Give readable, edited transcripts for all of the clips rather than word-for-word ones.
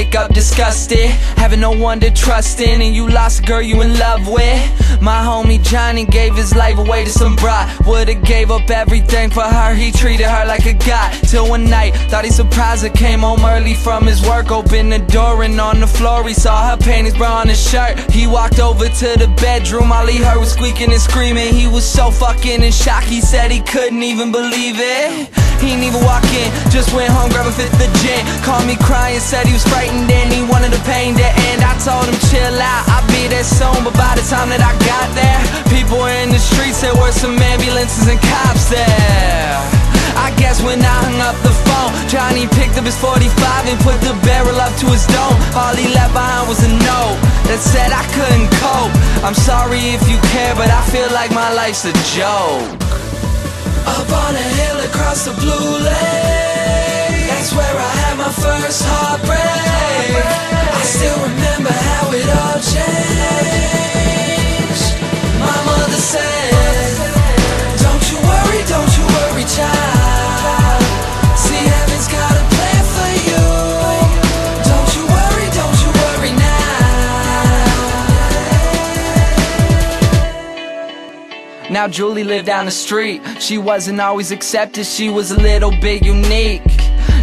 wake up disgusted, having no one to trust in, and you lost a girl you in love with. My homie Johnny gave his life away to some broad. Would've gave up everything for her, he treated her like a god. Till one night, thought he surprised her, came home early from his work. Opened the door and on the floor he saw her panties, bra on his shirt. He walked over to the bedroom, all he heard was squeaking and screaming. He was so fucking in shock, he said he couldn't even believe it. He didn't even walk in, just went home, grabbed a fifth of gin. Called me crying, said he was frightened and he wanted the pain to end. I told him chill out, I'll be there soon. But by the time that I got there, people were in the streets, there were some ambulances and cops there. I guess when I hung up the phone, Johnny picked up his 45 and put the barrel up to his dome. All he left behind was a note that said I couldn't cope. I'm sorry if you care, but I feel like my life's a joke. Up on a hill across the blue lake, that's where I had my first heartbreak. I still remember how it all changed. My mother said, don't you worry, child. See, heaven's got a plan for you. Don't you worry now. Now Julie lived down the street. She wasn't always accepted, she was a little bit unique.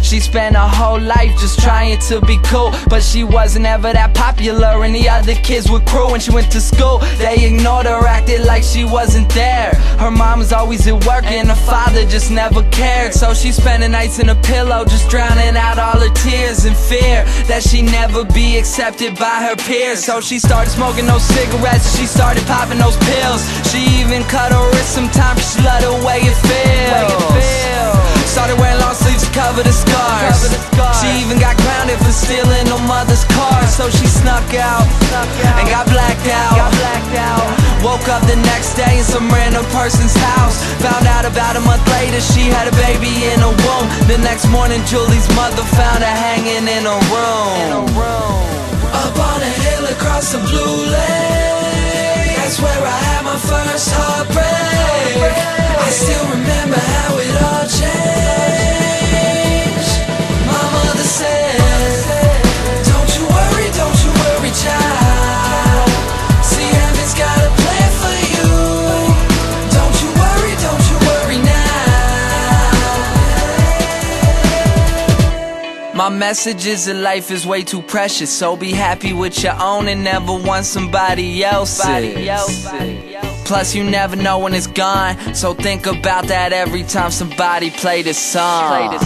She spent her whole life just trying to be cool, but she wasn't ever that popular and the other kids were cruel. When she went to school, they ignored her, acted like she wasn't there. Her mom was always at work and her father just never cared. So she spent the nights in a pillow, just drowning out all her tears in fear that she'd never be accepted by her peers. So she started smoking those cigarettes, she started popping those pills. She even cut her wrist sometimes cause she loved the way it feels. Started wearing long sleeves to cover the scars. She even got grounded for stealing her mother's car. So she snuck out and got blacked out. Woke up the next day in some random person's house. Found out about a month later she had a baby in her womb. The next morning Julie's mother found her hanging in a room. Up on a hill across the blue lake, that's where I had my first heartbreak. I still remember how it all changed. My mother said, don't you worry, child. See, heaven's got a plan for you. Don't you worry now. My message is that life is way too precious, so be happy with your own and never want somebody else's. Plus you never know when it's gone, so think about that every time somebody play this song.